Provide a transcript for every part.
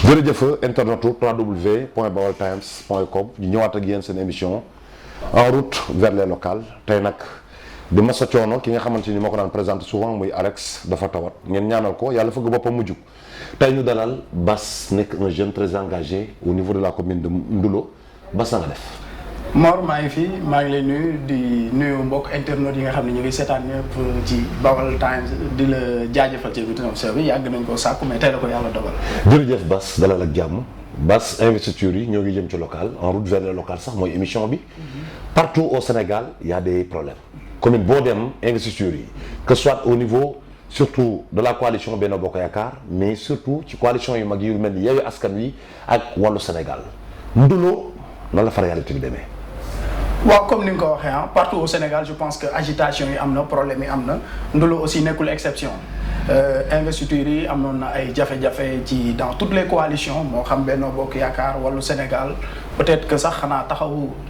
jërëjëf internetu www.baoltimes.com ñu ñëwaat ak yéen seen émission en route vers les locales tey nag di masa coono ki nga xamante ni moo ko daan présenté souvent muy Alex dafa tawat ngeen ñaanal ko yàlla fëgg boppam mu jug tey ñu dalal Bass nekk un jeune très engagé au niveau de la commune de Ndoulo Bass na nga def. Mor maa ngi fi maa ngi lay nuyu di nuyu mbokk internautes yi nga xam ne ñu ngi seetaan ñëpp ci Baol Times di la jaajëfal ci invitation bi yàgg nañ ko sàkku mais tey la ko yàlla dogal. jërëjëf Bass dalal ak jàmm Bass investiture yi ñoo ngi jëm ci local en route vers les locales sax mooy émission bi partout au Sénégal il y a des problèmes commune boo dem investiture yi que soit au niveau surtout de la coalition Benno Bokk Yaakaar mais surtout ci coalition yu mag yu mel ni Yewwi Askan Wi ak Wallu Sénégal Ndoulo nan la fa réalité bi demee. waaw comme ni nga ko waxee partout au Sénégal je pense que agitation yi am na problème yi am na Ndoulo aussi nekkul exception investiture yi amoon na ay jafe-jafe ci dans toutes les coalitions moo xam Benno Bokk Yaakaar Wallu Sénégal peut-être que sax xanaa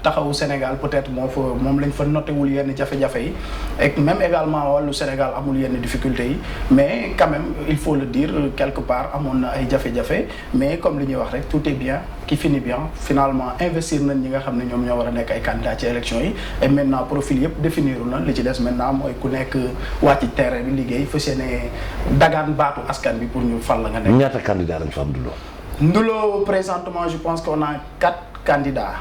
taxawu Sénégal peut-être moom lañ fa noté wul yenn jafe-jafe yi et même également Wallu Sénégal amul yenn difficultés yi mais quand même il faut le dire quelque part amoon na ay jafe-jafe mais comme li ñuy wax rek tout est bien qui finit bien finalement investir nañ ñi nga xam ne ñoom ñoo war a nekk ay candidats ci élection yi et maintenant profil yëpp définir na li ci des maintenant mooy ku nekk wàcc ci terrain bi liggéey fas yéene dagaan baatu askan bi pour ñu fal la nga nekk. ñaata candidats lañ fa am Ndoulo. Ndoulo présentement je pense qu'on a 4 candidats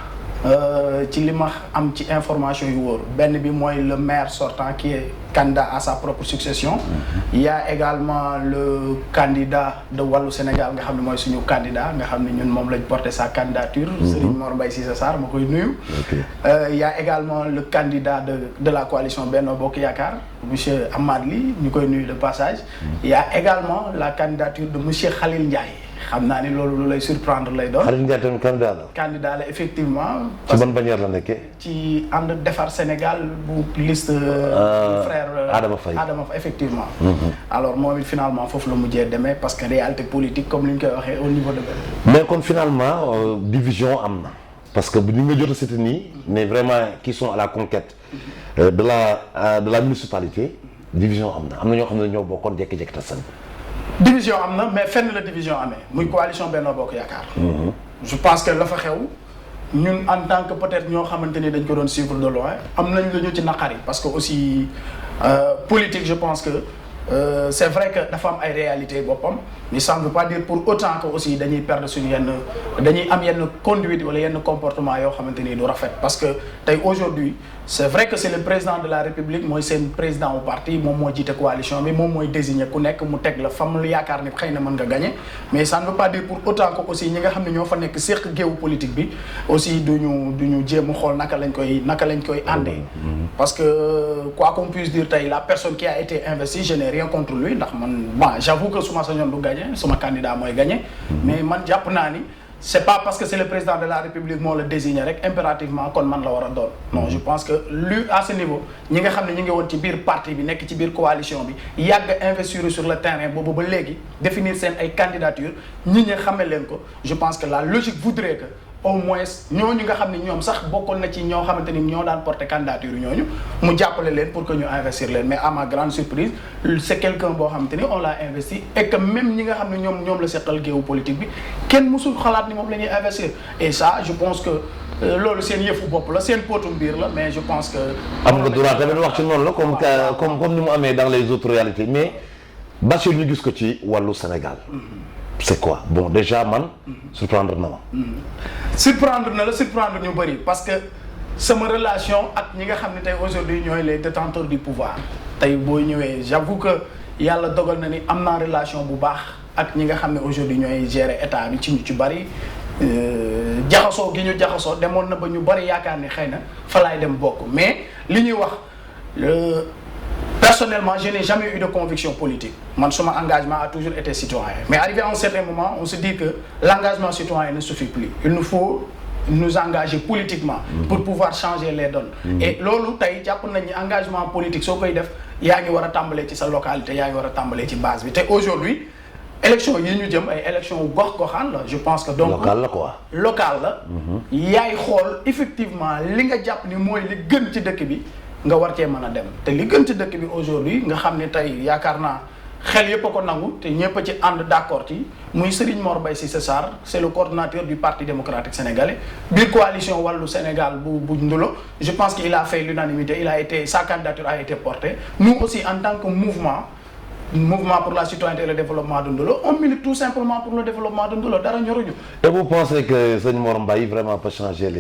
ci li ma am ci information yu wóor benn bi mooy le maire sortant qui est candidat à sa propre succession. Il y a également le candidat de Wallu Sénégal nga xam ne mooy suñu candidat nga xam ne ñun moom lañ porté sa candidature. Serigne Mor Mbaye Cissé Sarr ma koy nuyu. Il y a également le candidat de la coalition Benno Bokk Yaakaar monsieur Amad Ly ñu koy nuyu de passage. Il y a également la candidature de monsieur Khalil Ndiaye. xam naa ni loolu lu lay surprendre lay doon. Khalil Ndiaye tamit candidat la. candidat la effectivement. ci ban bannière la nekkee. ci ànd defar Sénégal bu liste. frère Adama Faye effectivement. alors moom it finalement foofu la mujjee demee parce que réalité politique comme li ñu koy waxee au niveau de. mais kon finalement division am na. parce que ni nga jot a cité nii mais vraiment qui sont à la conquête de la municipalité division am na ñoo xam ne ñoo bokkoon jékki-jékki tas division am na mais fenn la division amee muy coalition Benno Bokk Yaakaar. je pense que la fa xew ñun en tant que peut-être ñoo xamante ni dañ ko doon suivre de loin am nañ lu ñu ci naqari parce que aussi politique je pense que c'est vrai que dafa am ay réalités boppam mais ça ne veut pas dire pour autant que aussi dañuy perdre suñu dañuy am yenn conduite wala yenn comportement yoo xamante ni du rafet parce que tey aujourd'hui c'est vrai que c'est le président de la République mooy seen président au parti moom moo jiite coalition bi moom mooy désigner ku nekk mu teg la fam lu yaakaar ni xëy na mën nga gagner mais ça ne veut pas dire pour autant que aussi ñi nga xam ne ñoo fa nekk séq géewu politique bi aussi duñu jéem a xool naka lañ koy àndee parce que quoi qu'on puisse dire tey la personne qui a été investie je n'ai rien contre lui ndax man bon j'avoue que suma sañoon du gagner suma candidat mooy gagner mais man jàpp naa ni c'est pas parce que c'est le président de la République moo la désigné rek impérativement kon man la war a doon non je pense que lui à ce niveau ñi nga xam ne ñu ngi woon ci biir parti bi nekk ci biir coalition bi yàgg investir sur le terrain boobu ba léegi définir seen ay candidature ñi xamee leen ko je pense que la logique voudrait que au moins ñooñu nga xam ne ñoom sax bokkoon na ci ñoo xamante ni ñoo daan porter candidature ñooñu mu jàppale leen pour que ñu investir leen mais à ma grande surprise c'est quelqu'un boo xamante ni on l'a investi et que même ñi nga xam ne ñoom la seqal géewu politique bi kenn mësul xalaat ni moom la ñuy investir et ça je pense que loolu seen yëfu bopp la seen potum biir la mais je pense que. am nga droit tamit wax ci noonu la comme ni mu amee dans les autres réalités mais Bassirou ñu gis ko ci Wallu Sénégal. c'est quoi bon déjà man surprendre na ma. surprendre ñu bëri parce que sama relation ak ñi nga xam ne tey aujourd'hui ñooy les détenteurs du pouvoir tey boo ñëwee j'avoue que yàlla dogal na ni am naa relation bu baax ak ñi nga xam ne aujourd'hui ñooy gérer état bi ci ñu ci bëri jaxasoo gi ñu jaxasoo demoon na ba ñu bëri yaakaar ni xëy na fa laay dem bokk mais li ñuy wax personnellement je n'ai jamais eu de conviction politique man suma engagement a toujours été citoyen mais arrivé à un certain moment on se dit que l'engagement citoyen ne suffit plus il nous faut nous engager politiquement pour pouvoir changer les donnes et loolu tey jàpp nañ ni engagement politique soo koy def yaa ngi war a tàmbalee ci sa localité yaa ngi war a tàmbalee ci base bi te aujourd'hui élection yi ñu jëm ay élection gox-goxaan la je pense que donc local la quoi local la yaay xool effectivement li nga jàpp ni mooy li gën ci dëkk bi nga war cee mën a dem te li gën ci dëkk bi aujourd'hui nga xam ne tey yaakaar naa xel yëpp a ko nangu te ñëpp a ci ànd d'accord ci muy Serigne Mor Mbaye Cissé Sarr c'est le coordonnateur du Parti démocratique sénégalais biir coalition Wallu Sénégal bu Ndulo je pense qu'il a fait l'unanimité sa candidature a été portée nous aussi en tant que mouvement pour la citoyenneté et le développement de Ndulo on milite tout simplement pour le développement de Ndulo dara ñoruñu. Et vous pensez que Serigne Mor Mbaye vraiment peut changer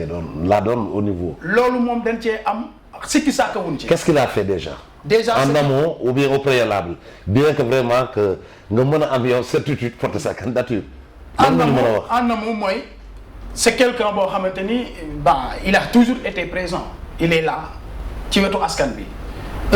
la donne au niveau. loolu moom dañ cee am sikki sàkka wuñ ci. Qu'est-ce qu'il a fait déjà en amont ou bien au préalable bien que vraiment que nga mën a am yow certitude porter sa candidature. en amont mooy c'est quelqu'un boo xamante ni il a toujours été présent il est là ci wetu askan bi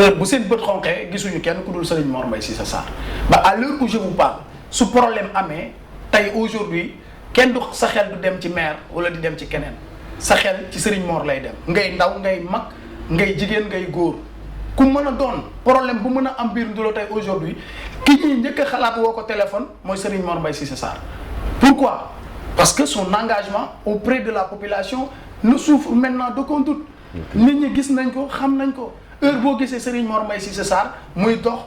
heure bu seen bët xonqee gisuñu kenn ku dul Serigne Mor Mbaye Cissé Sarr ba à l'heure où je vous parle su problème amee tey aujourd'hui kenn du sa xel du dem ci maire wala di dem ci keneen sa xel ci Serigne Mor lay dem ngay ndaw ngay mag ngay jigéen ngay góor ku mën a doon problème bu mën a am biir Ndulo tey aujourd'hui ki ñuy njëkk a xalaat woo ko téléphone mooy Serigne Mor Mbaye Cissé Sarr. Pourquoi? Parce que son engagement auprès de la population ne souffre maintenant d'aucun doute. nit ñi gis nañ ko xam nañ ko heure boo gisee Serigne Mor Mbaye Cissé Sarr muy dox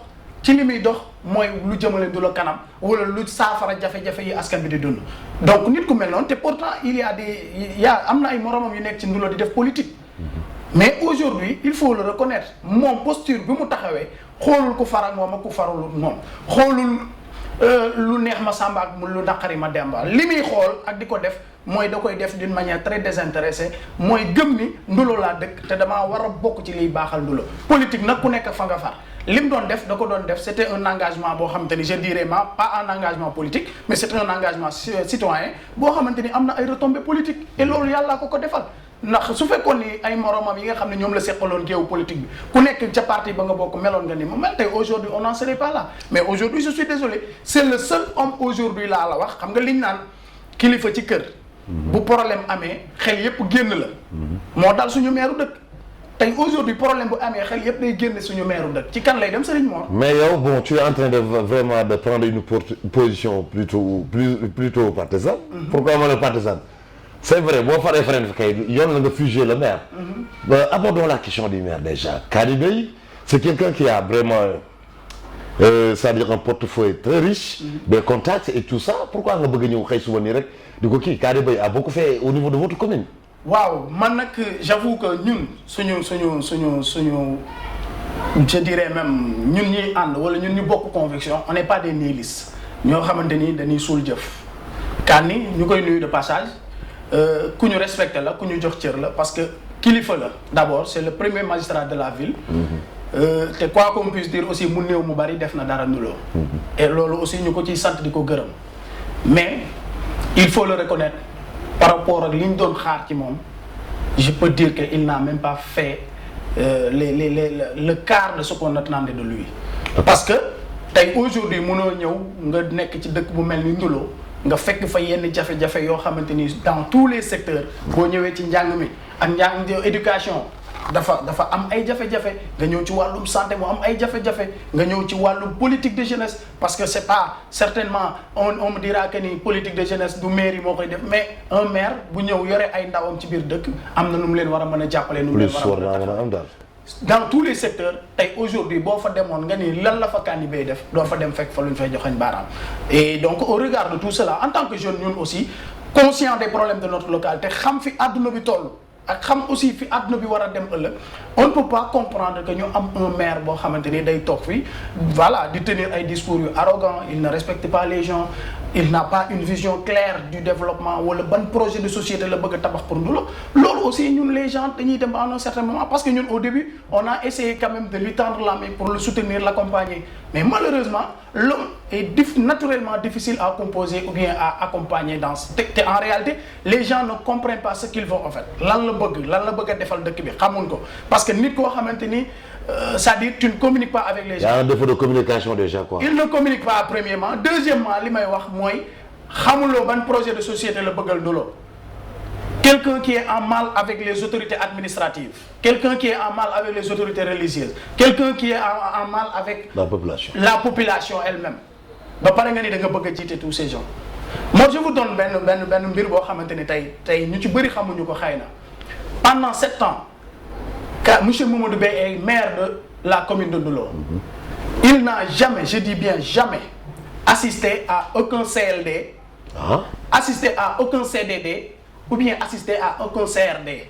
ci li muy dox mooy lu jëmale Ndulo kanam wala lu saafara jafe-jafe yi askan bi di dund. donc nit ku mel noonu te pourtant am na ay moromam yu nekk ci Ndulo di def politique. mais aujourd'hui il faut le reconnaître moom posture bi mu taxawee xoolul ku faral moom ak ku faralul moom xoolul lu neex ma Samba ak lu naqari ma Demba li muy xool ak di ko def mooy da koy def d'une manière très désintéressée mooy gëm ni Ndulo laa dëkk te damaa war a bokk ci liy baaxal Ndulo politique nag ku nekk fa nga far li mu doon def da ko doon def c'était un engagement boo xamante ni je dirais pas un engagement politique mais c'était un engagement citoyen boo xamante ni am na ay retombées politiques et loolu yàllaa ko defal. ndax su fekkoon ni ay moromam yi nga xam ne ñoom la seqaloon géewu politique bi ku nekk ca parti ba nga bokk meloon nga ni mu mel tey aujourd'hui on n'en serait pas là mais aujourd'hui je suis désolé c'est le seul homme aujourd'hui laa la wax xam nga liñ naan kilifa ci kër bu problème amee xel yépp génn la moo dal suñu meeru dëkk tey aujourd'hui problème bu amee xel yépp day génn suñu meeru dëkk ci kan lay dem Serigne Mor. mais yow bon tu es en train de vraiment de prendre une position plutôt partisane. Pourquoi ma ne partisane? C'est vrai boo faree feneen fi kay yoon la nga fuger le maire. Abordons la question du maire déjà. Kady Beye c'est quelqu'un qui a vraiment c'est-à-dire un portefeuille très riche. Des contacts et tout ça pourquoi nga bëgg ñëw xëy suba nii rek di ko kii Kady Beye a beaucoup fait au niveau de votre commune. waaw man nag j'avoue que ñun suñu je dirais même ñun ñuy ànd wala ñun ñu bokk conviction on n'est pas des nihilistes ñoo xamante ni dañuy suul jëf. Kany ñu koy nuyu de passage. ku ñu respecté la ku ñu jox cër la parce que kilifa la d'abord c'est le premier magistrat de la ville. te quoi qu'on puisse dire aussi mu néew mu bari def na dara Ndulo. et loolu aussi ñu ko ciy sant di ko gërëm. mais il faut le reconnaître par rapport ak li ñu doon xaar ci moom je peux dire que il n'a même pas fait le quart de ce qu'on attendait de lui. parce que tey aujourd'hui mënoo ñëw nga nekk ci dëkk bu mel ni Ndulo. nga fekk fa yenn jafe-jafe yoo xamante ni dans tous les secteurs boo ñëwee ci njàng mi ak njàng éducation dafa am ay jafe-jafe nga ñëw ci wàllum santé mu am ay jafe-jafe nga ñëw ci wàllum politique de jeunesse parce que c'est pas certainement on me dira que ni politique de jeunesse du maire yi moo koy def mais un maire bu ñëw yore ay ndawam ci biir dëkk am na nu mu leen war a mën a jàppale nu mu leen war a mën a am daal dans tous les secteurs tey aujourd'hui boo fa demoon nga ni lan la fa Kady Beye def doo fa dem fekk fa lu ñu fay joxañ baaraam et donc au regard de tout cela en tant que jeune ñun aussi conscient des problèmes de notre localité xam fi àdduna bi toll ak xam aussi fi àdduna bi war a dem ëllëg on ne peut pas comprendre que ñu am un maire boo xamante ni day toog fi voilà di tenir ay discours yu arrogant il ne respecte pas les gens il n'a pas une vision claire du développement wala ban projet de société la bëgg a tabax pour Ndulo loolu aussi ñun les gens dañuy dem à un certain moment parce que ñun au début on a essayé quand même de lui tendre la main pour le soutenir l'accompagner mais malheureusement l'homme est naturellement difficile à composer ou bien à accompagner dans te en réalité les gens ne comprennent pas ce qu'ils vont en fait lan la bëgg a defal dëkk bi xamuñ ko parce que nit koo xamante ni c'est-à-dire tu ne communiques pas avec les gens. Il y a un défaut de communication déjà quoi. Il ne communique pas premièrement deuxièmement li may wax mooy xamuloo ban projet de société la bëggal Ndulo. Quelqu'un qui est en mal avec les autorités administratives, quelqu'un qui est en mal avec les autorités religieuses, quelqu'un qui est en mal avec la population elle-même. ba pare nga ni da nga bëgg a jiite tous ces gens. Moi je vous donne benn mbir boo xamante ni tey ñu ci bëri xamuñu ko xëy na pendant 7 ans. Monsieur Mamadou Beye est maire de la commune de Ndulo. il n'a jamais, je dis bien jamais, assisté à aucun CLD, assisté à aucun CDD ou bien assisté à aucun CRD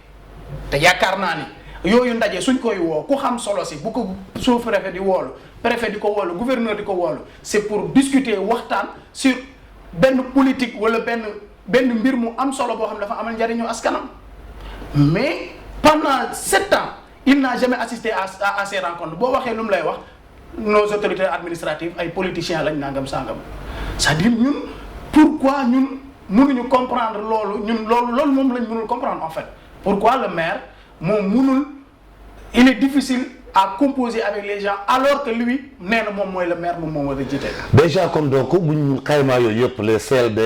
te yaakaar naa ni yooyu ndaje suñ koy woo ku xam solo si bu ko sous-préfet di woolu préfet di ko woolu gouverneur di ko woolu c'est pour discuter waxtaan sur benn politique wala benn mbir mu am solo boo xam dafa amal njariñu askanam mais pendant 7 ans il n'a jamais assisté à ces rencontres boo waxee lu mu lay wax nos autorités administratives ay politiciens lañ nangam sangam c'est-à-dire ñun pourquoi ñun mënuñu comprendre loolu ñun loolu moom lañ mënul comprendre en fait pourquoi le maire moom mënul il est difficile à composer avec les gens alors que lui nee na moom mooy le maire moom war a jiite. déjà comme donc bu ñu xaymaa yooyu yëpp les CLD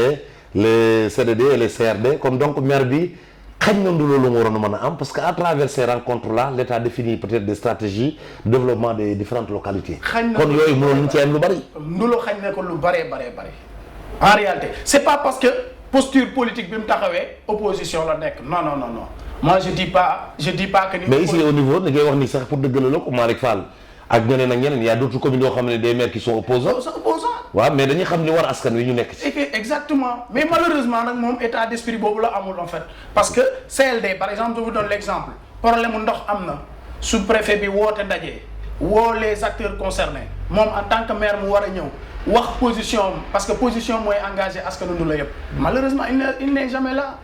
les CDD et les CRD comme donc maire bi xañ na Ndoulo lu mu waroon a mën a am parce que à travers ces rencontres là l'État définit peut-être des stratégies de développement des différentes localités. xañ na kon yooyu mënoon nañu ci am lu bari. Ndoulo xañ na ko lu bari en réalité c'est pas parce que posture politique bi mu taxawee opposition la nekk non. moi je dis pas que ni. mais ici au niveau da ngay wax ni sax pour dëggal la ko Malick Fall ak ñeneen ak ñeneen y a d'autres communes yoo xam ne des maires qui sont opposants. waaw mais dañuy xam li war askan wi ñu nekk ci. exactement mais malheureusement nag moom état d'esprit boobu la amul en fait parce que CLD par exemple je vous donne l'exemple problème mu ndox am na sous-préfet bi woote ndaje woo les acteurs concernés moom en tant que maire mu war a ñëw wax position parce que position mooy engagé askanu Ndoulo yëpp malheureusement il n'est jamais là.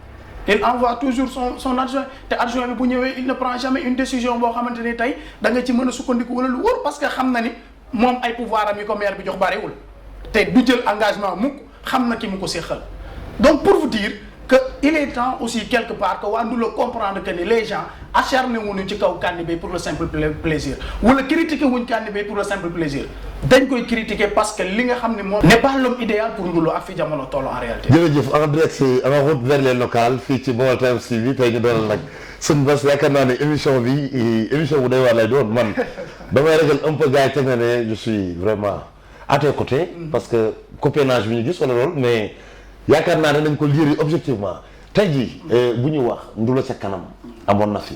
il envoie toujours son adjoint te adjoint bi bu ñëwee il ne prend jamais une décision boo xamante ni tey da nga ci mën a sukkandiku wala lu wóor parce que xam na ni moom ay pouvoir am yi ko maire bi jox bariwul te du jël engagement mukk xam na ki mu ko séqal donc pour vous dire que il est temps aussi quelque part que waa Ndoulo comprendre que ni les gens acharné wuñu ci kaw Kandibé pour le simple plaisir wala critiquer wuñ Kandibé pour le simple plaisir dañ koy critiquer parce que li nga xam ne moom n'est pas l'homme idéal pour Ndoulo ak fi jamono toll en réalité. jërëjëf en direct en route vers les locales fii ci Baol Times TV tey ñu doon nag sëñ Bass yaakaar naa ne émission bi émission bu doy waar lay doon man damay ragal un peu gars yi teg na ne je suis vraiment à tes côtés parce que copinage bi ñu gis wala loolu mais yaakaar naa ne nañ ko lire objectivement tey jii bu ñu wax Ndoulo ca kanam amoon na fi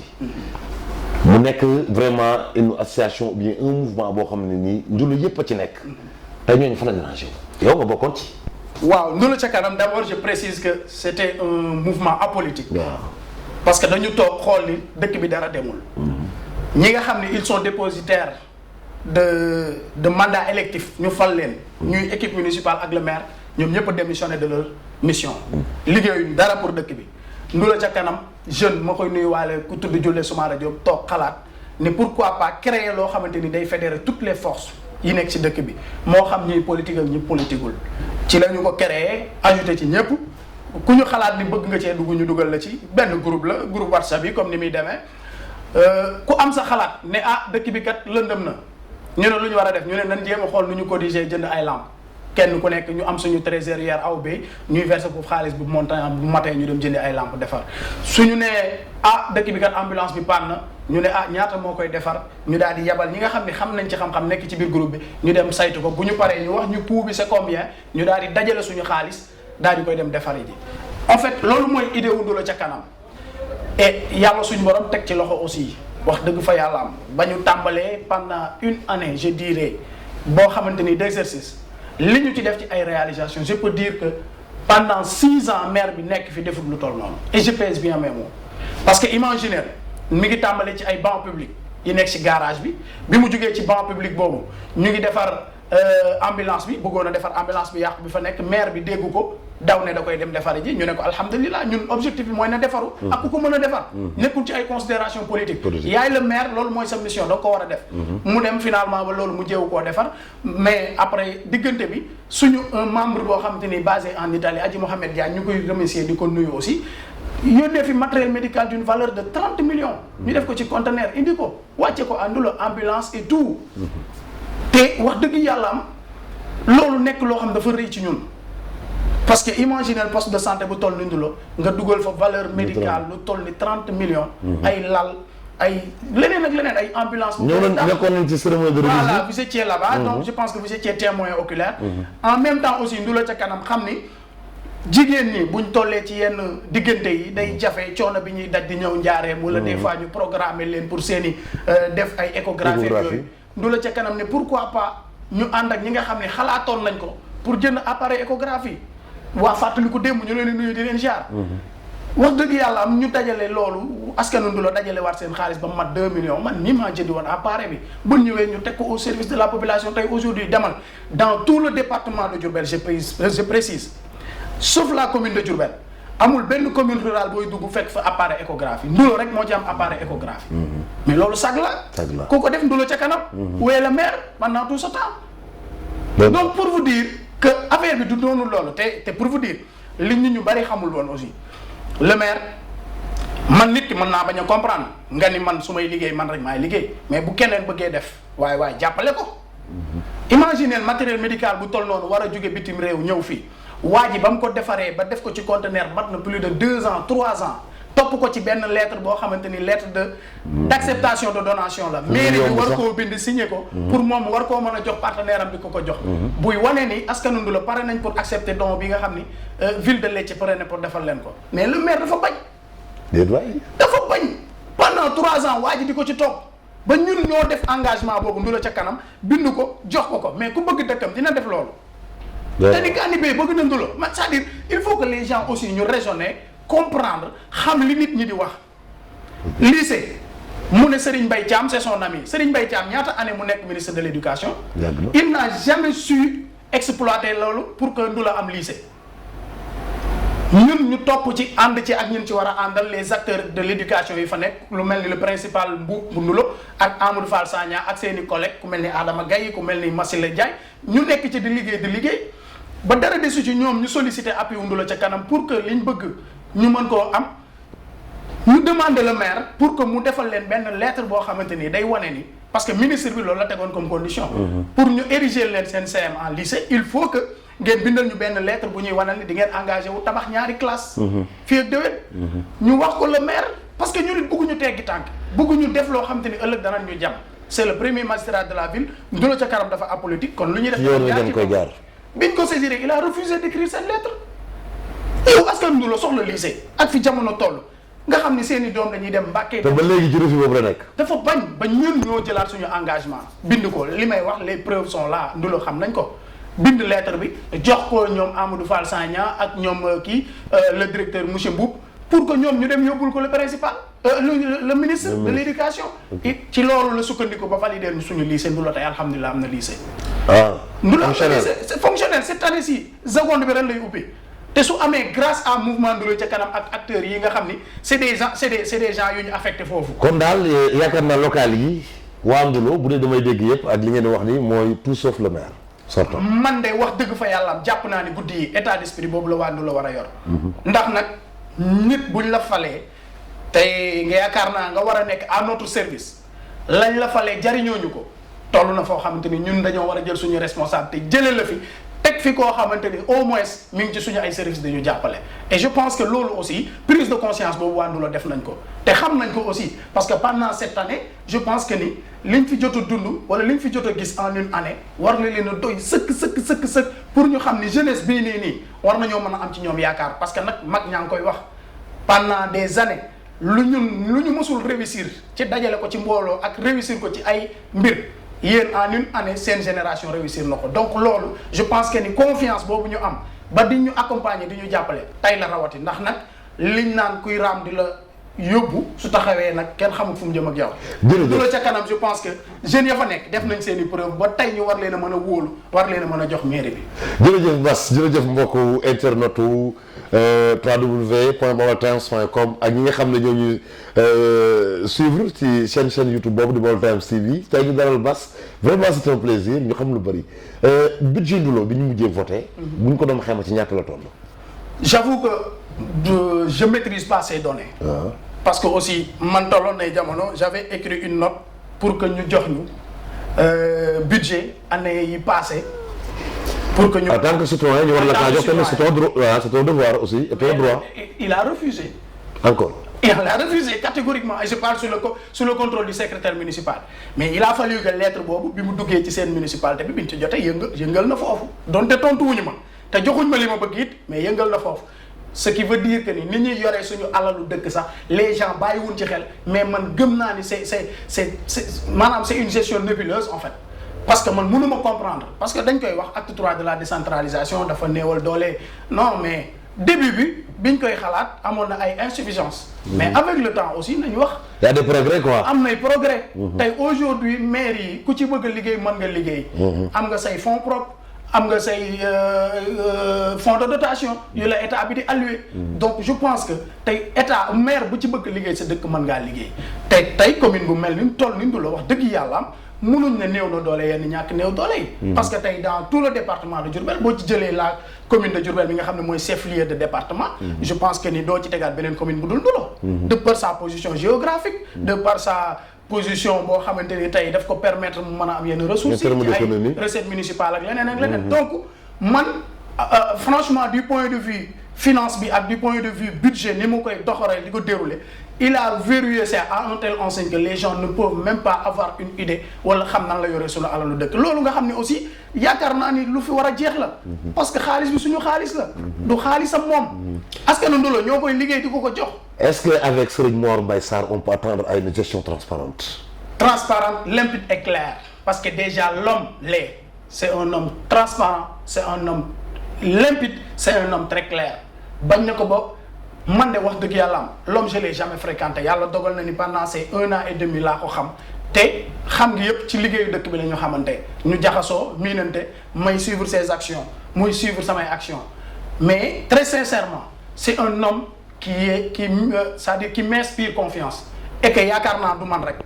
mu nekk vraiment une association ou bien un mouvement boo xam ne nii Ndoulo yëpp a ci nekk tey ñooñu fa la dérangé yow nga bokkoon ci. waaw Ndoulo ca kanam d'abord je précise que c'était un mouvement apolitique. waaw parce que dañu toog xool ni dëkk bi dara demul. ñi nga xam ne ils sont dépositaires de mandat électif ñu fal leen. ñuy équipe municipale ak le maire ñoom ñëpp a démissionné de leur mission. liggéeyuñu dara pour dëkk bi. Ndoulo ca kanam jeune ma koy nuyuwaale ku tudd Julle Soumaré Diop toog xalaat ne pourquoi pas créer loo xamante ni day fédérer toutes les forces yi nekk ci dëkk bi moo xam ñuy politique ak ñi politiqueul ci la ñu ko créer ajouté ci ñëpp ku ñu xalaat ni bëgg nga cee dugg ñu dugal la ci benn groupe la groupe WhatsApp yi comme ni muy demee ku am sa xalaat ne dëkk bi kat lëndëm na ñu ne lu ñu war a def ñu ne nan jéem a xool nu ñu cotiser jënd ay lampe kenn ku nekk ñu am suñu trésorière aw bay ñuy verser foofu xaalis bu montant bu matee ñu dem jëndi ay lampe defar suñu nee dëkk bi kat ambulance bi panne na ñu ne ñaata moo koy defar ñu daal di yabal ñi nga xam ne xam nañ ci xam-xam nekk ci biir groupe bi ñu dem saytu ko bu ñu paree ñu wax ñu coût bi c'est combien ñu daal di dajale suñu xaalis daal di koy dem defar ji en fait loolu mooy idée wu Ndoulo ca kanam et yàlla suñu borom teg ci loxo aussi wax dëgg fa yàlla am ba ñu tàmbalee pendant une année je dirais boo xamante ni d'exercice li ñu ci def ci ay réalisations je peux dire que pendant 6 ans maire bi nekk fi deful lu toll noonu et je pèse bien mes mots parce que imaginez mi ngi tàmbalee ci ay bancs publics yi nekk ci garage bi mu jugee ci banc public boobu ñu ngi defar ambulance bi bëggoon a defar ambulance bi yàqu bi fa nekk maire bi déggu ko daw ne da koy dem defar ji ñu ne ko alhamdulilah ñun objectif bi mooy na defaru ak ku ko mën a defar nekkul ci ay considération politique yaay le maire loolu mooy sa mission da ko war a def mu dem finalement ba loolu mu jéewu koo defar mais après diggante bi suñu un membre boo xamante ni basé en Italie Adji Mohamed Diagne ñu koy remercier di ko nuyu aussi yónnee fi matériel médical d'une valeur de 30 millions ñu def ko ci conteneur indi ko wàcce ko à Ndoulo ambulance et tout te wax dëgg yàlla am loolu nekk loo xam dafa rëy ci ñun parce que imaginez le poste de santé bu toll ni Ndoulo nga dugal fa valeur médicale lu toll ni 30 millions ay lal ay leneen ak leneen ay ambulance nekkoon nañ ci cérémonie de remise voilà vous étiez là-bas donc je pense que vous étiez témoin oculaire en même temps aussi Ndoulo ca kanam xam ni jigéen ñi buñ tollee ci yenn diggante yi day jafe coono bi ñuy daj di ñëw njaareem wala des fois ñu programmer leen pour seeni def ay échographie yooyu Ndoulo ca kanam ne pourquoi pas ñu ànd ak ñi nga xam ne xalaatoon nañ ko pour jënd appareil échographie waa fàttali ko démb ñu leen di nuyu di leen jaar. wax dëgg yàlla am ñu dajale loolu askanu Ndoulo dajale waat seen xaalis ba mu mat 2 millions man nii maa jëndi woon appareil bi bu ñëwee ñu teg ko au service de la population tey aujourd'hui demal dans tout le département de Diourbel je précise sauf la commune de Diourbel amul benn commune rurale booy dugg fekk fa appareil échographie Ndoulo rek moo ci am appareil échographie. mais loolu sag la. ku ko def Ndoulo ca kanam. où est le maire pendant tout ce temps. donc pour vous dire que affaire bi du doonu loolu te pour vous dire li ñu bari xamul woon aussi. le maire man nit ki mën naa bañ a comprendre nga ni man su may liggéey man rek maay liggéey mais bu keneen bëggee def waaye jàppale ko. imaginez matériel médical bu toll noonu war a jóge bitim réew ñëw fii waa ji ba mu ko defaree ba def ko ci conteneur mat na plus de 2 ans 3 ans topp ko ci benn lettre boo xamante ni lettre d'acceptation de donation la. mairie bi war koo bind signé ko. pour moom war koo mën a jox partenaire am bi ko jox. buy wane ni askanu Ndoulo pare nañ pour accepter don bi nga xam ni ville de Lecce pare na pour defal leen ko mais le maire dafa bañ. déedéet waay. dafa bañ pendant 3 ans waa ji di ko ci topp ba ñun ñoo def engagement boobu Ndoulo ca kanam bind ko jox ko mais ku bëgg dëkkam dina def loolu. te ni Gani Bey bëgg na Ndoulo c'est-à-dire il faut que les gens aussi ñu raisonner. comprendre xam li nit ñi di wax lycée mu ne Serigne Mbaye Thiam c'est son ami Serigne Mbaye Thiam ñaata année mu nekk ministre de l'éducation il n'a jamais su exploiter loolu pour que Ndoulo am lycée ñun ñu topp ci ànd ci ak ñun ci war a àndal les acteurs de l'éducation yi fa nekk lu mel ni le principal bu Ndoulo ak Amadou Fall Sagna ak seeni collègues ku mel ni Adama Gaye ku mel ni Massila Ndiaye ñu nekk ci di liggéey ba dara desu ci ñoom ñu solliciter appui Ndoulo ca kanam pour que liñ bëgg ñu mën koo am ñu demander le maire pour que mu defal leen benn lettre boo xamante ni day wane ni parce que ministre bi loolu la tegoon comme condition. pour ñu ériger leen seen CM en lycée il faut que ngeen bindal ñu benn lettre bu ñuy wanal ni di ngeen engagé wu tabax ñaari classe fii ak déwén. ñu wax ko le maire parce que ñu nit bëgguñu teggi tànk bëgguñu def loo xamante ni ëllëg danañ ñu jàmm c'est le premier magistrat de la ville Ndoulo ca kanam dafa apolitique kon lu ñuy def. jaar biñ ko saisir il a refusé d'écrire cette lettre. yow askan Ndoulo soxla lycée ak fi jamono toll nga xam ni seeni doom dañuy dem Mbàkke. te ba léegi ci refus boobu la nekk. dafa bañ ba ñun ñoo jëlaat suñu engagement bind ko li may wax les preuves sont là Ndoulo xam nañ ko bind lettre bi jox ko ñoom Amadou Fall Sagna ak ñoom le directeur monsieur Mboup pour que ñoom ñu dem yóbbul ko le principal le ministre de l'éducation. ci loolu la sukkandiku ba valider suñu lycée Ndoulo tey alhamdulilah am na lycée. Ndoulo am na lycée c'est fonctionnel cette année-ci seconde bi ren lay ubbi. te su amee grâce à mouvement Ndoulo ca kanam ak acteurs yi nga xam ni c'est des gens c'est des gens yu ñu affecté foofu. kon daal yaakaar naa local yi waa Ndoulo bu dee damay dégg yëpp ak li ngeen di wax ni mooy tout sauf le maire sortant. man de wax dëgg fa yàlla jàpp naa ni guddi yi état d'esprit boobu la waa Ndoulo war a yor. ndax nag nit buñ la falee tey nga yaakaar naa nga war a nekk à notre service lañ la falee jariñoo ñu ko toll na foo xamante ni ñun dañoo war a jël suñu responsabilité jëlee la fi. teg fi koo xamante ni au moins mi ngi ci suñu ay services dañu jàppale et je pense que loolu aussi prise de conscience boobu waa Ndoulo def nañ ko te xam nañ ko aussi parce que pendant cette année je pense que ni liñ fi jot a dund wala liñ fi jot a gis en une année war na leen a doy sëkk pour ñu xam ni jeunesse bii nii war nañoo mën a am ci ñoom yaakaar parce que nag mag ñaa ngi koy wax pendant des années lu ñu mësul réussir ci dajale ko ci mbooloo ak réussir ko ci ay mbir yéen en une année seen génération réussir na ko donc loolu je pense que ni confiance boobu ñu am ba di ñu accompagner di ñu jàppale tey la rawati ndax nag liñ naan kuy raam di la yóbbu su taxawee nag kenn xamul fu mu jëm ak yow. Ndoulo ca kanam je pense que jeunes ya fa nekk def nañ seen i preuve ba tey ñu war leen a mën a wóolu war leen a mën a jox mairie bi. jërëjëf Bass jërëjëf mbokku internetu www.baoltimes.com ak ñi nga xam ne ñoo ñuy suivre ci chaîne YouTube boobu di Baol Times TV tey ñu dalal Bass vraiment c'est un plaisir ñu xam lu bëri budget Ndoulo bi ñu mujjee voté. bu ñu ko doon xayma ci ñaata la toll. J'avoue que je maîtrise pas ces données. Parce que aussi man tolloon nay jamono j'avais écrit une note pour que ñu jox ñu budget année yi passé pour que ñu. en tant que citoyen ñu war la kaa jox tamit c'est ton devoir aussi et ton droit. Il a refusé. Encore. Il a refusé catégoriquement et je parle sous le contrôle du secrétaire municipal mais il a fallu que lettre boobu bi mu duggee ci seen municipalité bi biñ ci jotee yëngal na foofu donte tontuwuñu ma te joxuñ ma li ma bëgg it mais yëngal na foofu. Ce qui veut dire que ni ñuy yoree suñu alalu dëkk sax les gens bàyyiwuñ ci xel mais man gëm naa ni c'est maanaam c'est une gestion nébuleuse en fait parce que man mënuma comprendre parce que dañ koy wax acte 3 de la décentralisation dafa néewal doole non mais début bi biñ koy xalaat amoon na ay insuffisances. mais avec le temps aussi nañu wax. y a des progrès quoi. am nay progrès. tey aujourd'hui maire yi ku ci bëgg a liggéey mën nga liggéey. am nga say fonds propres am nga say fonds de dotation yu la état bi di alloué. donc je pense que tey état maire bu ci bëgg liggéey sa dëkk mën ngaa liggéey tey commune bu mel ni toll ni du la wax dëgg yàlla am. mënuñ ne néew na doole yenn ñàkk néew doole yi. parce que tey dans tout le département de Diourbel boo ci jëlee la commune de Diourbel bi nga xam ne mooy chef-lieu de département. je pense que ni doo ci tegaat beneen commune bu dul Ndulo. de par sa position géographique. de par sa position boo xamante ni tey daf ko permettre mu mën a am yenn ressources yi ci ay recettes municipales ak leneen ak leneen. donc man franchement du point de vue finance bi ak du point de vue budget ni mu koy doxalee di ko dérouler. il a verrouillé ça à un tel enseigne que les gens ne peuvent même pas avoir une idée wala xam nan la yore suñu alalu dëkk loolu nga xam ne aussi yaakaar naa ni lu fi war a jeex la. parce que xaalis bi suñu xaalis la. du xaalisam moom. askanu Ndulo ñoo koy liggéey di ko jox. est-ce que avec Serigne Mor Mbaye Sarr on peut attendre à une gestion transparente. Transparente, limpide et claire parce que déjà l'homme l'est. C'est un homme transparent, c'est un homme limpide, c'est un homme très clair. bañ na ko ba. man de wax dëgg yàlla am l'homme je l'ai jamais fréquenté yàlla dogal na ni pendant ces 1 an et demi laa ko xam te xam ngi yëpp ci liggéeyu dëkk bi la ñu xamante ñu jaxasoo miinante may suivre ses actions muy suivre samay actions mais très sincèrement c'est un homme c'est-à-dire qui m'inspire confiance et que yaakaar naa du man rek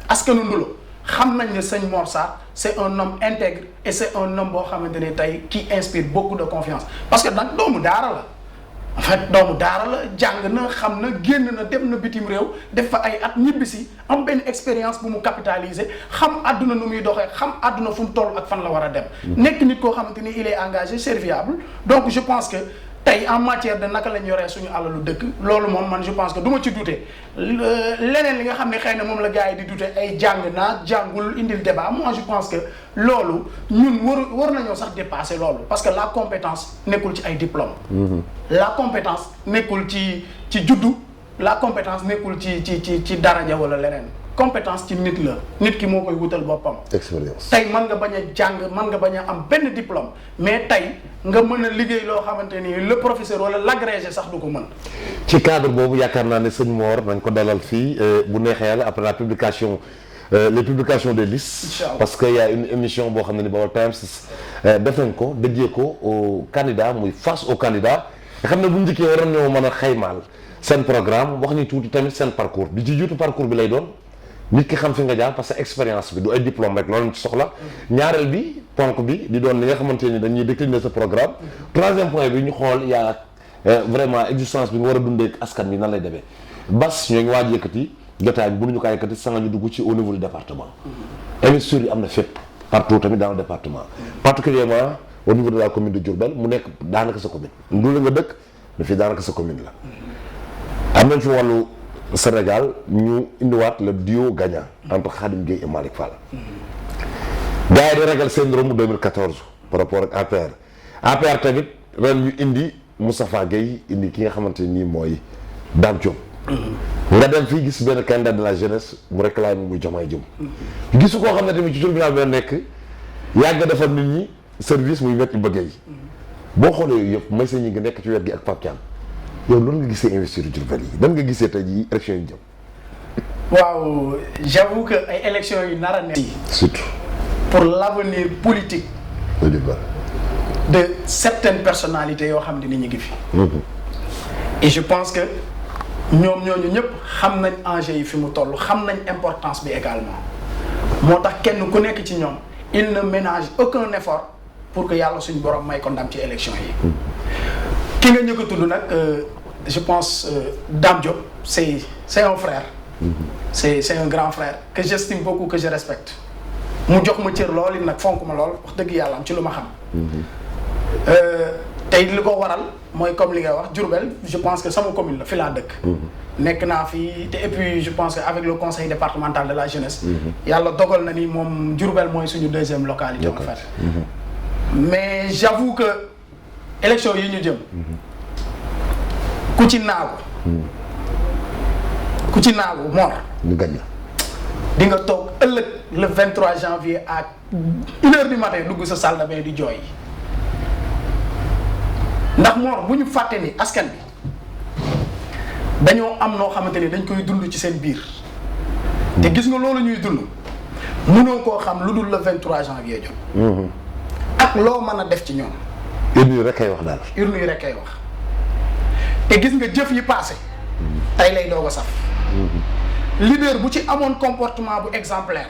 askanu Ndulo xam nañ ne sëñ Mor Sarr c'est un homme intègre et c'est un homme boo xamante ne tey qui inspire beaucoup de confiance parce que nag doomu daara la. en fait doomu daara la jàng na xam na génn na dem na bitim réew def fa ay at ñibbisi am benn expérience bu mu capitaliser xam àdduna nu muy doxee xam àdduna fu mu toll ak fan la war a dem. nekk nit koo xamante ni il est engagé serviable donc je pense que tey en matière de naka la ñu yoree suñu alalu dëkk loolu moom man je pense que du ma ci douter leneen li nga xam ne xëy na moom la gars yi di douter ay jàng naa jàngul indil débat moi je pense que loolu ñun war nañoo sax dépasser loolu parce que la compétence nekkul ci ay diplôme la compétence nekkul ci juddu la compétence nekkul ci daraja wala leneen compétence ci nit la nit ki moo koy wutal boppam. expérience tey mën nga bañ a jàng mën nga bañ a am benn diplôme mais tey nga mën a liggéey loo xamante ni le professeur wala l'agrégé sax du ko mën. ci cadre boobu yaakaar naa ne sëñ Mor nañ ko dalal fii bu neexee yàlla après la publication les publications des listes. parce que y a une émission boo xam ne ni Baol Times def nañ ko dédié ko au candidat muy face au candidat nga xam ne bu njëkkee waroon ñoo mën a xaymaal seen programme wax ñu tuuti tamit seen parcours bi ci jiitu parcours bi lay doon. nit ki xam fi nga jaar parce que expérience bi du ay diplôme rek loolu ci soxla ñaareel bi ponk bi di doon li nga xamante ni dañuy décliner ce programme troisième point bi ñu xool yaa vraiment existence bi nga war a dundee ak askan bi nan lay demee bas ñoo ngi waaj yëkkati jotaay bi mënuñu kaa yëkkati sa nga ñu dugg ci au niveau du département investisseurs yi am na fépp partout tamit dans le département particulièrement au niveau de la commune de Diourbel mu nekk daanaka sa commune Ndulo nga dëkk mais fii daanaka sa commune la am nañ fi wàllu Sénégal ñu indiwaat le duo gagnant entre Khadim Gueye et Malick Fall. gars yi di ragal seen romb 2014 par rapport ak APR tamit ren ñu indi Moustapha Gueye indi ki nga xamante ni mooy Dame Diop. nga dem fii gis benn candidat de la jeunesse mu réclame muy Diomaye Diop. gisu koo xam ne tamit ci tribunal bi nekk yàgg defar nit ñi service muy wet yu bëggee yi boo xoolee yooyu yëpp may sa ñi nga nekk ci wet gi ak Pape Thiam. yow loolu nga gisee investir Diourbel yi nan nga gisee tey jii élection yi jëm. waaw j'avoue que ay élections yu nar a nekk. surtout. pour l'avenir politique. de certaines personnalités yoo xam ne ni ñu ngi fi. et je pense que ñoom ñooñu ñëpp xam nañ enjeu yi fi mu toll xam nañ importance bi également moo tax kenn ku nekk ci ñoom il ne ménage aucun effort pour que yàlla suñu borom may ko ndam ci élection yi. ki nga ñëkk a tudd nag je pense Dame Diop c'est un frère. c'est un grand frère que j'estime beaucoup que je respecte. mu jox ma cër lool it nag fonk ma lool wax dëgg yàlla am ci lu ma xam. tey li ko waral mooy comme li nga wax Diourbel je pense que sama commune la fi laa dëkk. nekk naa fi te et puis je pense que avec le conseil départemental de la jeunesse. yàlla dogal na ni moom Diourbel mooy suñu deuxième localité en fait. mais j'avoue que élection yi ñu jëm. ku ci naagu. Mor. ñu gañ di nga toog ëllëg le 23 janvier à 1h du matin dugg sa salle de bain di jooy ndax Mor bu ñu fàtte ni askan bi dañoo am noo xamante ni dañ koy dund ci seen biir te gis nga loolu ñuy dund mënoo koo xam lu dul le 23 janvier jot. ak loo mën a def ci ñoom. urne yi rek kay wax daal. urne yi rek kay wax te gis nga jëf yi passé tey lay doog a saf. leader bu ci amoon comportement bu exemplaire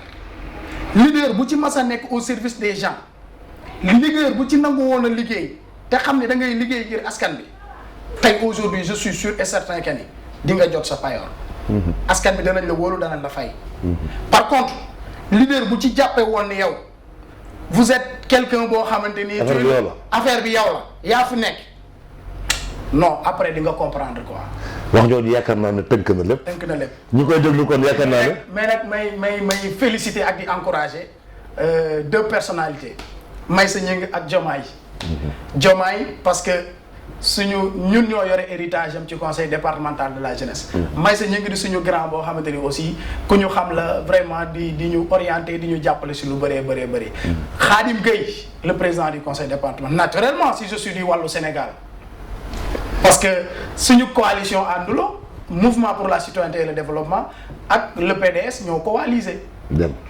leader bu ci mas a nekk au service des gens leader bu ci nangu woon a liggéey te xam ne da ngay liggéey ngir askan bi tey aujourd'hui je suis sûr et certain que ni di nga jot sa payoor. askan bi danañ la wóolu danañ la fay. par contre leader bu ci jàppee woon ni yow vous êtes quelqu'un boo xamante ni. affaire bi yow la yaa fi nekk non après di nga comprendre quoi. wax jooju yaakaar naa ne tënk na lépp. tënk na lépp ñu koy déglu kon yaakaar naa ne. mais nag may féliciter ak di encourager deux personnalités Maysa Gningue ak Diomaye. Diomaye parce que ñun ñoo yore héritage am ci conseil départemental de la jeunesse. Maysa Gningue di suñu grand boo xamante ni aussi ku ñu xam la vraiment di ñu orienter di ñu jàppale si lu bëree bëri. Khadim Gueye le président du conseil départemental naturellement si je suis du wàllu Sénégal. parce que suñu coalition àndulo mouvement pour la citoyenneté et le développement ak le PDS ñoo coalisé.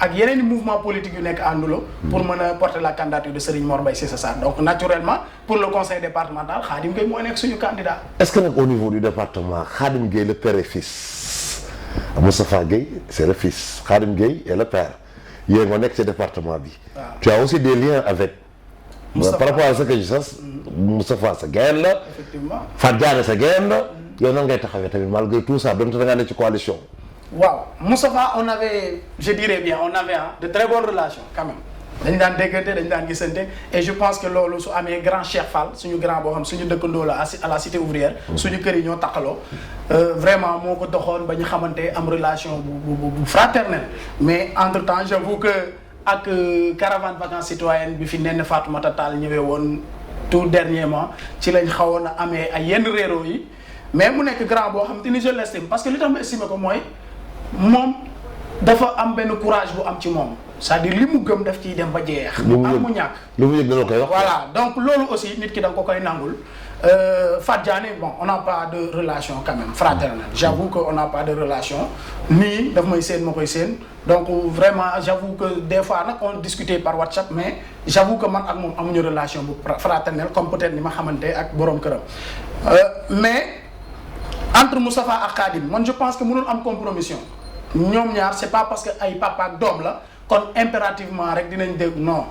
ak yeneen i mouvement politique yu nekk àndulo pour mën a porter la candidature de Serigne Mor Mbaye Cissé Sarr donc naturellement pour le conseil départemental Khadim Gueye mooy nekk suñu candidat. est-ce que nag au niveau du département Khadim Gueye le père et fils Moustapha Gueye c'est le fils Khadim Gueye est le père yéen nga nekk ci département bi. tu as aussi des liens avec. Moustapha par rapport à ce que je sais. Moustapha sa gain la. effectivement Fatou Diané sa gain la. yow nan ngay taxawee tamit malgré tout ça donte da ngaa nekk ci coalition. waaw Moustapha on avait je dirais bien on avait de très bonnes relations quand même. dañ daan déggante dañ daan gisante et je pense que loolu su amee grand Cheikh Fall suñu grand boo xam suñu dëkkandoo la à la cité ouvrière. suñu kër yi ñoo taqaloo. vraiment moo ko doxoon ba ñu xamante am relation bu fraternelle mais entre temps j'avoue que ak caravane vacances citoyennes bi fi nenn Fatoumata Tall ñëwee woon tout dernièrement ci lañ xawoon a amee ay yenn réeróo yi mais mu nekk grand boo xam te ni je l'estime parce que li tax ma estimé ko mooy moom dafa am benn courage bu am ci moom c'est-à-dire li mu gëm daf ciy dem ba jeex. mu am mu ñàkk lu mu yëg dana koy wax. voilà donc loolu aussi nit ki da nga ko koy nangul Fatou Diané bon on n'a pas de relation quand même fraternelle j'avoue que on n'a pas de relation nii daf may seen ma koy seen donc vraiment j'avoue que des fois nag on discutait par WhatsApp mais j'avoue que man ak moom amuñu relation bu fraternelle comme peut-être ni ma xamante ak borom këram mais entre Moustapha ak Khadim man je pense que mënul am compromission ñoom ñaar c'est pas parce que ay papa ak doom la kon impérativement rek dinañ dégg non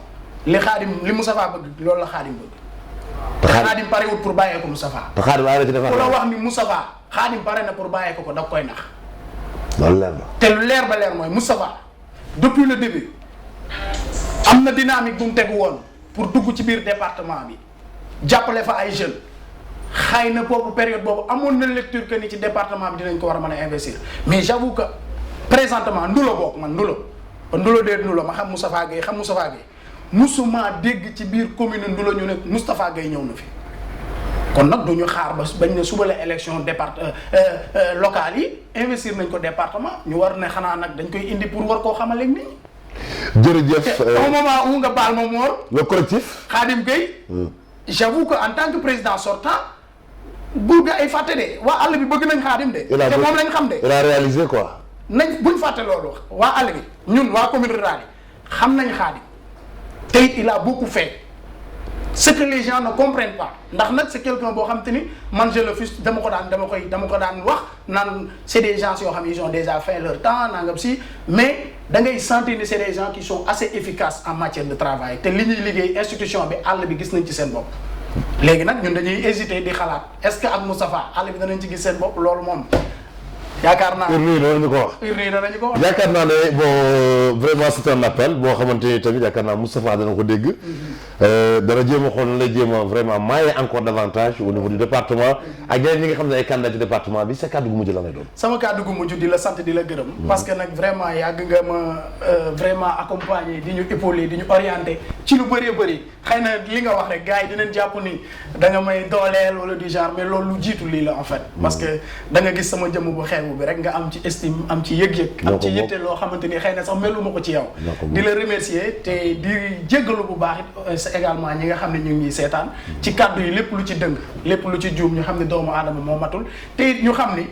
li Moustapha bëgg loolu la Khadim bëgg. te Khadim parewul pour bàyyee ko Moustapha. te Khadim waaye la ci defar ku la wax ni Moustapha Khadim pare na pour bàyyee ko da koy nax. loolu leer na. te lu leer ba leer mooy Moustapha depuis le début am na dynamique bu mu tegu woon pour dugg ci biir département bi jàppale fa ay jeunes xëy na boobu période boobu amoon na lecture que ni ci département bi dinañ ko war a mën a investir mais j'avoue que présentement ndulo bokk man ndulo dee ndulo ma xam Moustapha Gueye musuma dégg ci biir commune ndulo ñu ne Moustapha Gueye ñëw na fi kon nag duñu xaar ba bañ ne suba la élection locale yi investir nañ ko département ñu war ne xanaa nag dañ koy indi pour war koo xamal ak nit ñi. jërëjëf au moment où nga baal ma Mor. le collectif. Khadim Gueye. j'avoue que en tant que président sortant bu ga ay fàtte de waa àll bi bëgg nañ Khadim de. te moom lañ xam de. il a réalisé quoi. nañ buñ fàtte loolu waa àll bi ñun waa commune rurale yi xam nañ Khadim te it il a beaucoup fait ce que les gens ne comprennent pas ndax nag c'est quelqu'un boo xam te ni man je le fus dama ko daan wax naan c'est des gens yoo xam ne ils ont déjà fait leur temps nangam si mais da ngay sentir ni c'est des gens qui sont assez efficaces en matière de travail te li ñuy liggéey institution bi àll bi gis nañ ci seen bopp. léegi nag ñun dañuy hésiter di xalaat est-ce que ak Moustapha àll bi danañ ci gis seen bopp loolu moom. yaakaar naa urne yi danañu ko wax. urne yi danañu ko wax. yaakaar naa ne bon vraiment c'est un appel boo xamante ni tamit yaakaar naa Moustapha dana ko dégg dana jéem a xool na lay jéem a vraiment maaye encore davantage au niveau du département ak ñeneen ñi nga xam ne ay candidat ci département bi sa kàddu gu mujj la may doon. sama kàddu gu mujj di la sant di la gërëm. parce que nag vraiment yàgg nga ma vraiment accompagner di ñu épauler di ñu orienter ci lu bëree bëri xëy na li nga wax rek gars yi dinañ jàpp ni da nga may dooleel wala du genre mais loolu lu jiitu lii la en fait. parce que da nga gis sama jëmm bu xeebu bi rek nga am ci estime am ci yëg-yëg. am ci yitte loo xamante ni xëy na sax meluma ko ci yow. di la remercier te di jéggalu bu baax it également ñi nga xam ne ñu ngi seetaan. ci kàddu yi lépp lu ci dëng lépp lu ci juum ñu xam ne doomu aadama moo matul te it ñu xam ni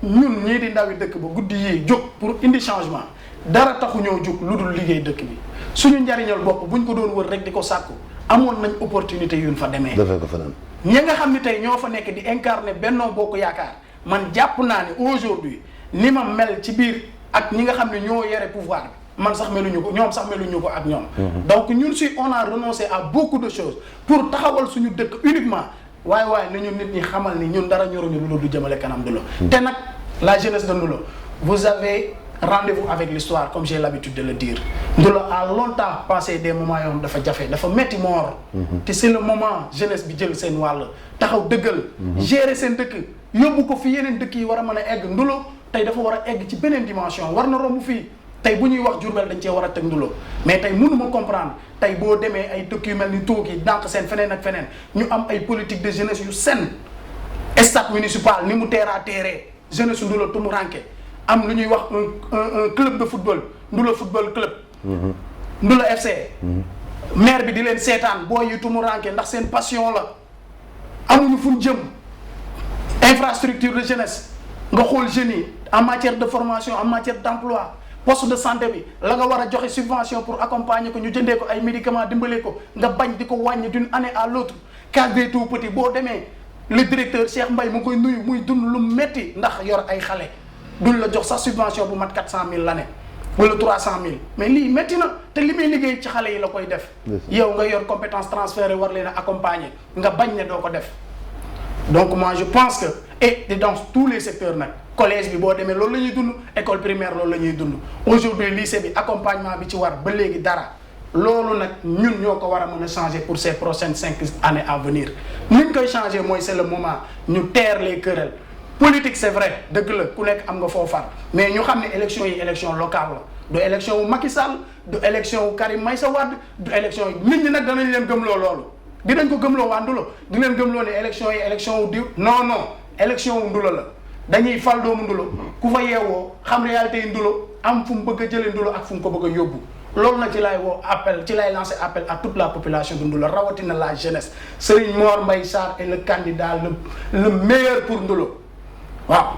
ñun ñii di ndawi dëkk ba guddi yii jóg pour indi changement dara taxu ñoo jóg lu dul liggéey dëkk bi suñu njariñal bopp buñ ko doon wër rek di ko sàkku amoon nañ opportunité yuñ fa demee. defee ko fanaan. ñi nga xam ne tey ñoo fa nekk di incarner Benno Bokk Yaakaar man jàpp naa ne aujourd'hui ni ma mel ci biir ak ñi nga xam ne ñoo yore pouvoir bi man sax meluñu ko ñoom sax meluñu ko ak ñoom. donc ñun si on a renoncé à beaucoup de choses pour taxawal suñu dëkk uniquement waaye nañu nit ñi xamal ni ñun dara ñoruñu lu du jëmale kanam Ndoulo. te nag la jeunesse de Ndoulo vous avez rendez-vous avec l'histoire comme j'ai l'habitude de le dire Ndoulo a longtemps passé des moments yoo xam dafa jafe dafa metti moor te c'est le moment jeunesse bi jël seen wàll taxaw dëggal gérer seen dëkk yóbbu ko fi yeneen dëkk yi war a mën a egg Ndoulo tey dafa war a egg ci beneen dimension war na romb fii tey bu ñuy wax Diourbel dañ cee war a teg Ndoulo mais tey mënuma comprendre tey boo demee ay dëkk yu mel ni Tooki dànq seen feneen ak feneen ñu am ay politique de jeunesse yu saine stade municipal ni mu teeraa teeree jeunesse su Ndoulo tumu ranke am lu ñuy wax un club de football Ndoulo football club Ndoulo FC maire bi di leen seetaan booy yu tumu ranke ndax seen passion la amuñu fu jëm infrastructure de jeunesse nga xool jeunes yi en matière de formation en matière d'emploi poste de santé bi la nga war a joxe subvention pour accompagner ko ñu jëndee ko ay médicaments dimbalee ko nga bañ di ko wàññi d'une année à l'autre case des tout petits boo demee le directeur Cheikh Mbaye mu ngi koy nuyu muy dund lu metti ndax yor ay xale duñ la jox sax subvention bu mat 400 000 l'année wala 300 000 mais lii métti na te li muy liggéey ci xale yi la koy def yow nga yor compétence transférée war leen a accompagner nga bañ ne doo ko def donc moi je pense que et dans tous les secteurs nag collège bi boo demee loolu la ñuy dund école primaire loolu la ñuy dund aujourd'hui lycée bi accompagnement bi ci war ba léegi dara loolu nag ñun ñoo ko war a mën a changer pour ces prochaines 5 années à venir ni ñu koy changer mooy c'est le moment ñu taire les querelles politique c'est vrai dëgg la ku nekk am nga foo far mais ñu xam ne élection yi élection locale la du élection wu Macky Sall du élection wu Karim Meïssa Wade du élection yi nit ñi nag danañ leen gëmloo loolu dinañ ko gëmloo waa Ndoulo di leen gëmloo ne élection yi élection wu diw non élection wu Ndoulo la dañuy fal doomu Ndoulo ku fa yeewoo xam réalité yi Ndoulo am fu mu bëgg a jëlee Ndoulo ak fu mu ko bëgg a yóbbu loolu nag ci lay woo appel ci lay lancer appel à toute la population de Ndoulo rawatina la jeunesse Serigne Mor Mbaye Sarr est le candidat le meilleur pour Ndoulo waaw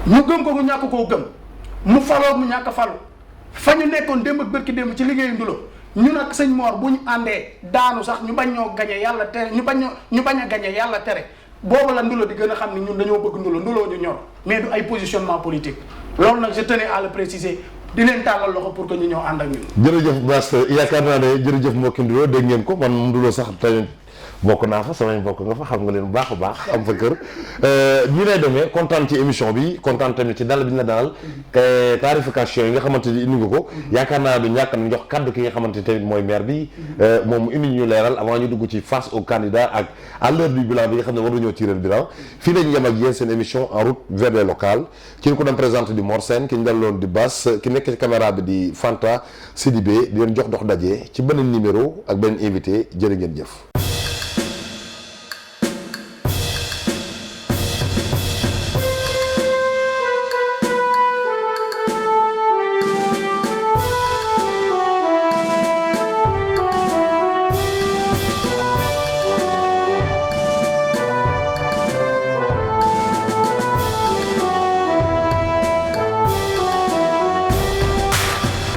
ñu gëm ko mu ñàkk koo gëm mu faloo mu ñàkk a falu fa ñu nekkoon démb ak bërki démb ci liggéeyu Ndoulo ñu nag sëñ Mor bu ñu àndee daanu sax ñu bañ ñoo gañe yàlla tere ñu bañ a gañe yàlla tere boobu la Ndoulo di gën a xam ni ñun dañoo bëgg Ndoulo ñu ñor mais du ay positionnement politique loolu nag je tenais à le préciser di leen tàllal loxo pour que ñu ñëw ànd ak ñun. jërëjëf Bass yaakaar naa ne jërëjëf mbokki Ndoulo dégg ngeen ko man Ndoulo sax tamit bokk naa fa samay mbokk nga fa xam nga leen bu baax a baax am fa kër ñu lay demee kontaan ci émission bi kontaan tamit ci dalal bi ñu la dalal clarification yi nga xamante ni indi nga ko yaakaar naa du ñàkk na jox kaddu ki nga xamante ni tamit mooy maire bi moom mu indi ñu leeral avant ñu dugg ci face au candidat ak à l'heure du bilan bi nga xam ne war nañoo tirer le bilan fii lañu yem ak yéen seen émission en route vers les locales ki ñu ko doon présenté di Mor Sène ki ñu daloon di Bass ki nekk ci caméra bi di Fanta Sidibé di leen jox dox daje ci beneen numéro ak beneen invité jërë ngeen jëf